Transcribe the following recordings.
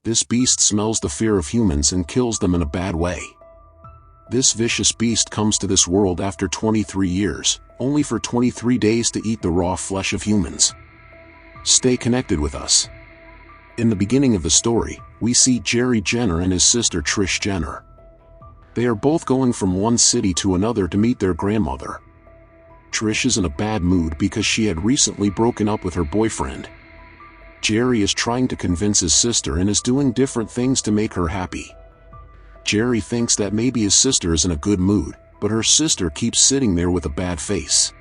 This beast smells the fear of humans and kills them in a bad way. This vicious beast comes to this world after 23 years, only for 23 days to eat the raw flesh of humans. Stay connected with us. In the beginning of the story, we see Jerry Jenner and his sister Trish Jenner. They are both going from one city to another to meet their grandmother. Trish is in a bad mood because she had recently broken up with her boyfriend. Jerry is trying to convince his sister and is doing different things to make her happy. Jerry thinks that maybe his sister is in a good mood, but her sister keeps sitting there with a bad face.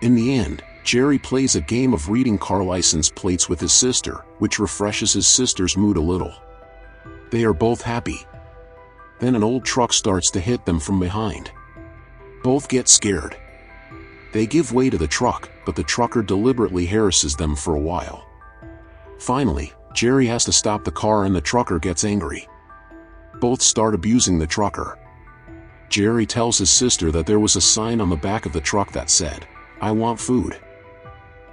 In the end, Jerry plays a game of reading car license plates with his sister, which refreshes his sister's mood a little. They are both happy. Then an old truck starts to hit them from behind. Both get scared. They give way to the truck, but the trucker deliberately harasses them for a while. Finally, Jerry has to stop the car and the trucker gets angry. Both start abusing the trucker. Jerry tells his sister that there was a sign on the back of the truck that said, "I want food."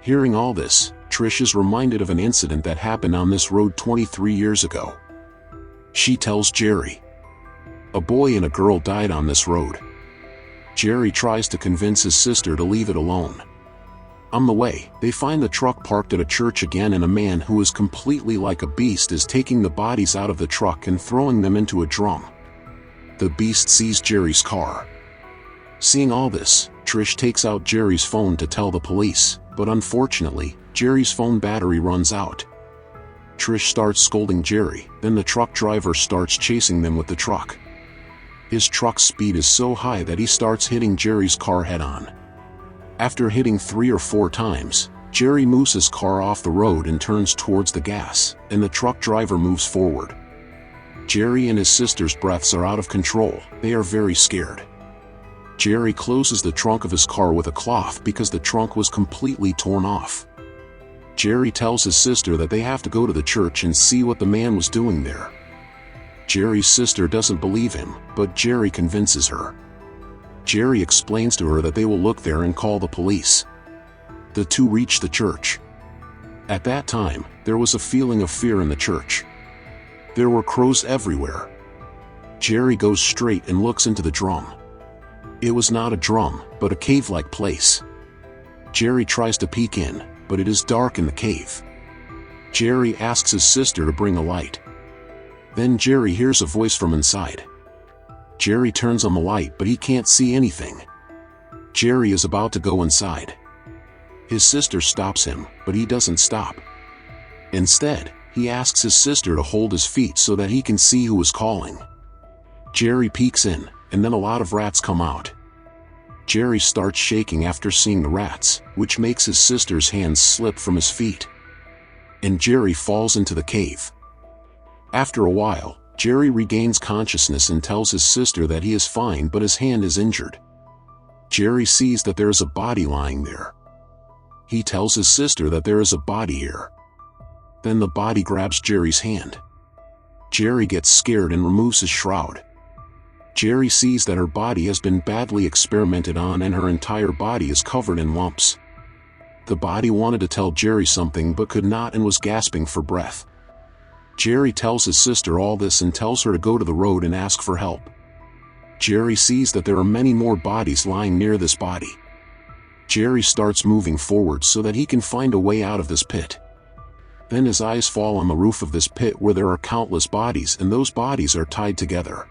Hearing all this, Trish is reminded of an incident that happened on this road 23 years ago. She tells Jerry, "A boy and a girl died on this road." Jerry tries to convince his sister to leave it alone. On the way, they find the truck parked at a church again and a man who is completely like a beast is taking the bodies out of the truck and throwing them into a drum. The beast sees Jerry's car. Seeing all this, Trish takes out Jerry's phone to tell the police, but unfortunately, Jerry's phone battery runs out. Trish starts scolding Jerry, then the truck driver starts chasing them with the truck. His truck's speed is so high that he starts hitting Jerry's car head-on. After hitting 3 or 4 times, Jerry moves his car off the road and turns towards the gas, and the truck driver moves forward. Jerry and his sister's breaths are out of control. They are very scared. Jerry closes the trunk of his car with a cloth because the trunk was completely torn off. Jerry tells his sister that they have to go to the church and see what the man was doing there. Jerry's sister doesn't believe him, but Jerry convinces her. Jerry explains to her that they will look there and call the police. The two reach the church. At that time, there was a feeling of fear in the church. There were crows everywhere. Jerry goes straight and looks into the drum. It was not a drum, but a cave-like place. Jerry tries to peek in, but it is dark in the cave. Jerry asks his sister to bring a light. Then Jerry hears a voice from inside. Jerry turns on the light but he can't see anything. Jerry is about to go inside. His sister stops him, but he doesn't stop. Instead, he asks his sister to hold his feet so that he can see who is calling. Jerry peeks in, and then a lot of rats come out. Jerry starts shaking after seeing the rats, which makes his sister's hands slip from his feet. And Jerry falls into the cave. After a while, Jerry regains consciousness and tells his sister that he is fine but his hand is injured. Jerry sees that there is a body lying there. He tells his sister that there is a body here. Then the body grabs Jerry's hand. Jerry gets scared and removes his shroud. Jerry sees that her body has been badly experimented on and her entire body is covered in lumps. The body wanted to tell Jerry something but could not and was gasping for breath. Jerry tells his sister all this and tells her to go to the road and ask for help. Jerry sees that there are many more bodies lying near this body. Jerry starts moving forward so that he can find a way out of this pit. Then his eyes fall on the roof of this pit where there are countless bodies and those bodies are tied together.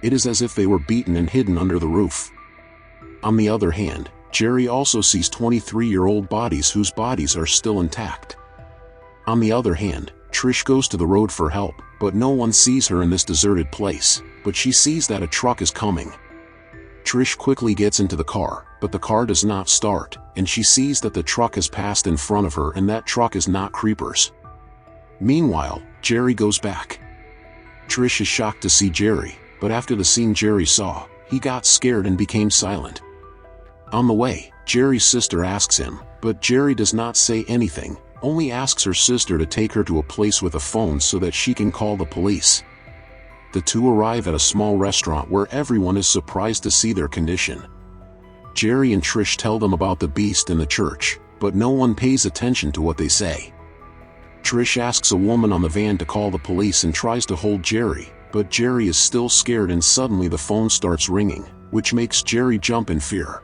It is as if they were beaten and hidden under the roof. On the other hand, Jerry also sees 23-year-old bodies whose bodies are still intact. On the other hand, Trish goes to the road for help, but no one sees her in this deserted place, but she sees that a truck is coming. Trish quickly gets into the car, but the car does not start, and she sees that the truck has passed in front of her and that truck is not Creepers. Meanwhile, Jerry goes back. Trish is shocked to see Jerry, but after the scene Jerry saw, he got scared and became silent. On the way, Jerry's sister asks him, but Jerry does not say anything, only asks her sister to take her to a place with a phone so that she can call the police. The two arrive at a small restaurant where everyone is surprised to see their condition. Jerry and Trish tell them about the beast in the church, but no one pays attention to what they say. Trish asks a woman on the van to call the police and tries to hold Jerry, but Jerry is still scared and suddenly the phone starts ringing, which makes Jerry jump in fear.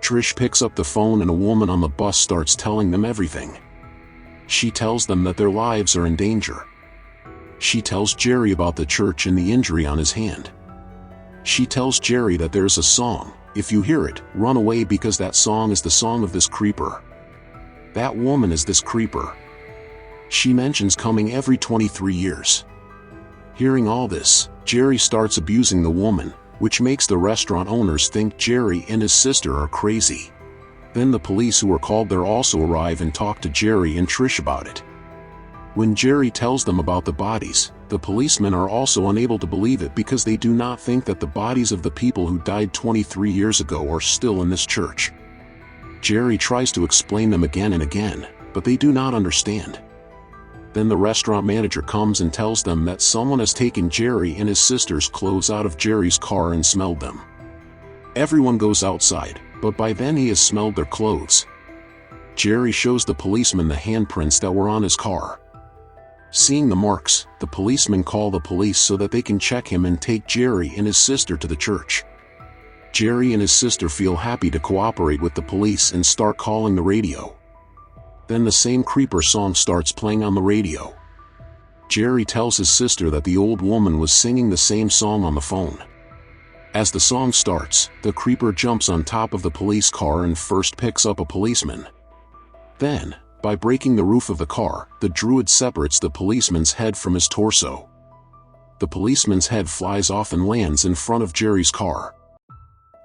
Trish picks up the phone and a woman on the bus starts telling them everything. She tells them that their lives are in danger. She tells Jerry about the church and the injury on his hand. She tells Jerry that there's a song, if you hear it, run away because that song is the song of this creeper. That woman is this creeper. She mentions coming every 23 years. Hearing all this, Jerry starts abusing the woman, which makes the restaurant owners think Jerry and his sister are crazy. Then the police who are called there also arrive and talk to Jerry and Trish about it. When Jerry tells them about the bodies, the policemen are also unable to believe it because they do not think that the bodies of the people who died 23 years ago are still in this church. Jerry tries to explain them again and again, but they do not understand. Then the restaurant manager comes and tells them that someone has taken Jerry and his sister's clothes out of Jerry's car and smelled them. Everyone goes outside, but by then he has smelled their clothes. Jerry shows the policeman the handprints that were on his car. Seeing the marks, the policemen call the police so that they can check him and take Jerry and his sister to the church. Jerry and his sister feel happy to cooperate with the police and start calling the radio. Then the same creeper song starts playing on the radio. Jerry tells his sister that the old woman was singing the same song on the phone. As the song starts, the creeper jumps on top of the police car and first picks up a policeman. Then, by breaking the roof of the car, the druid separates the policeman's head from his torso. The policeman's head flies off and lands in front of Jerry's car.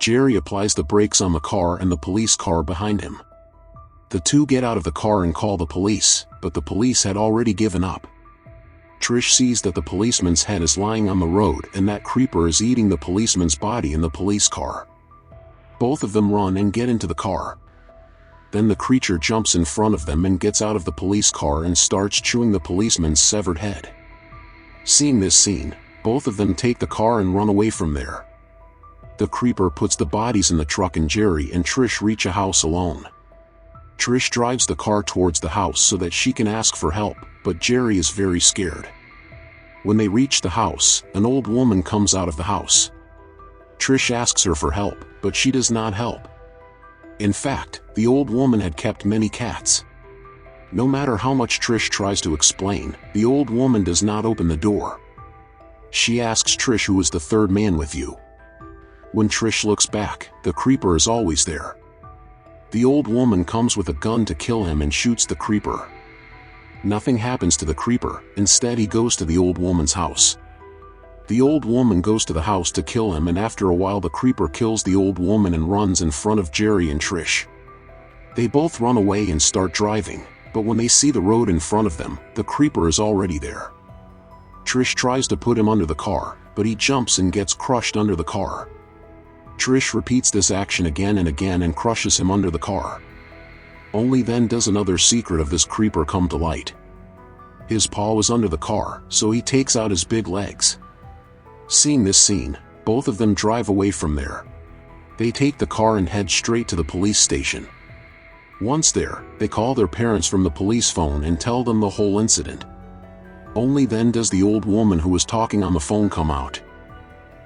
Jerry applies the brakes on the car and the police car behind him. The two get out of the car and call the police, but the police had already given up. Trish sees that the policeman's head is lying on the road and that creeper is eating the policeman's body in the police car. Both of them run and get into the car. Then the creature jumps in front of them and gets out of the police car and starts chewing the policeman's severed head. Seeing this scene, both of them take the car and run away from there. The creeper puts the bodies in the truck and Jerry and Trish reach a house alone. Trish drives the car towards the house so that she can ask for help, but Jerry is very scared. When they reach the house, an old woman comes out of the house. Trish asks her for help, but she does not help. In fact, the old woman had kept many cats. No matter how much Trish tries to explain, the old woman does not open the door. She asks Trish who is the third man with you. When Trish looks back, the creeper is always there. The old woman comes with a gun to kill him and shoots the creeper. Nothing happens to the creeper, instead he goes to the old woman's house. The old woman goes to the house to kill him and after a while the creeper kills the old woman and runs in front of Jerry and Trish. They both run away and start driving, but when they see the road in front of them, the creeper is already there. Trish tries to put him under the car, but he jumps and gets crushed under the car. Trish repeats this action again and again and crushes him under the car. Only then does another secret of this creeper come to light. His paw was under the car, so he takes out his big legs. Seeing this scene, both of them drive away from there. They take the car and head straight to the police station. Once there, they call their parents from the police phone and tell them the whole incident. Only then does the old woman who was talking on the phone come out.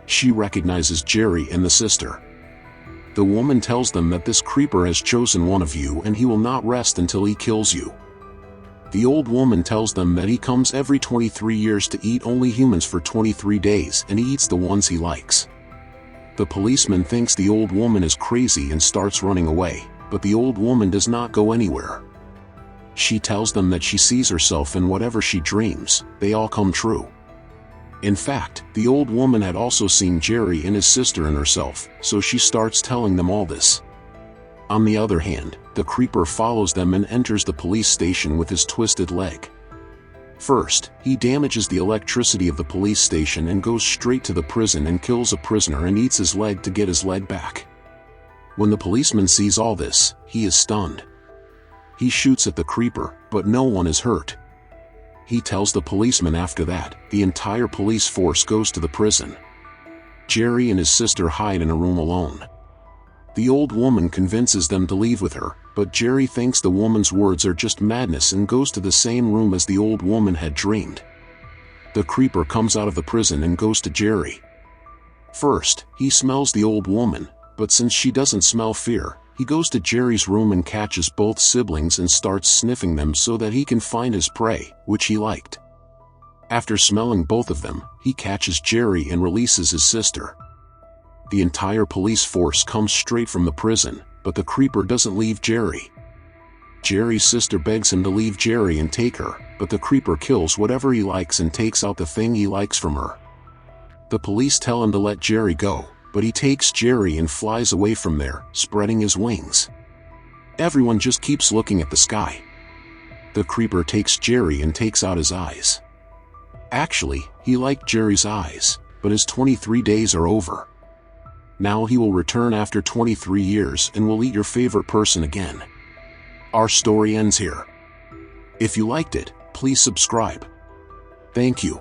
She recognizes Jerry and the sister. The woman tells them that this creeper has chosen one of you and he will not rest until he kills you. The old woman tells them that he comes every 23 years to eat only humans for 23 days and he eats the ones he likes. The policeman thinks the old woman is crazy and starts running away, but the old woman does not go anywhere. She tells them that she sees herself in whatever she dreams, they all come true. In fact, the old woman had also seen Jerry and his sister and herself, so she starts telling them all this. On the other hand, the creeper follows them and enters the police station with his twisted leg. First, he damages the electricity of the police station and goes straight to the prison and kills a prisoner and eats his leg to get his leg back. When the policeman sees all this, he is stunned. He shoots at the creeper, but no one is hurt. He tells the policeman after that, the entire police force goes to the prison. Jerry and his sister hide in a room alone. The old woman convinces them to leave with her, but Jerry thinks the woman's words are just madness and goes to the same room as the old woman had dreamed. The creeper comes out of the prison and goes to Jerry. First, he smells the old woman, but since she doesn't smell fear, he goes to Jerry's room and catches both siblings and starts sniffing them so that he can find his prey, which he liked. After smelling both of them, he catches Jerry and releases his sister. The entire police force comes straight from the prison, but the creeper doesn't leave Jerry. Jerry's sister begs him to leave Jerry and take her, but the creeper kills whatever he likes and takes out the thing he likes from her. The police tell him to let Jerry go, but he takes Jerry and flies away from there, spreading his wings. Everyone just keeps looking at the sky. The creeper takes Jerry and takes out his eyes. Actually, he liked Jerry's eyes, but his 23 days are over. Now he will return after 23 years and will eat your favorite person again. Our story ends here. If you liked it, please subscribe. Thank you.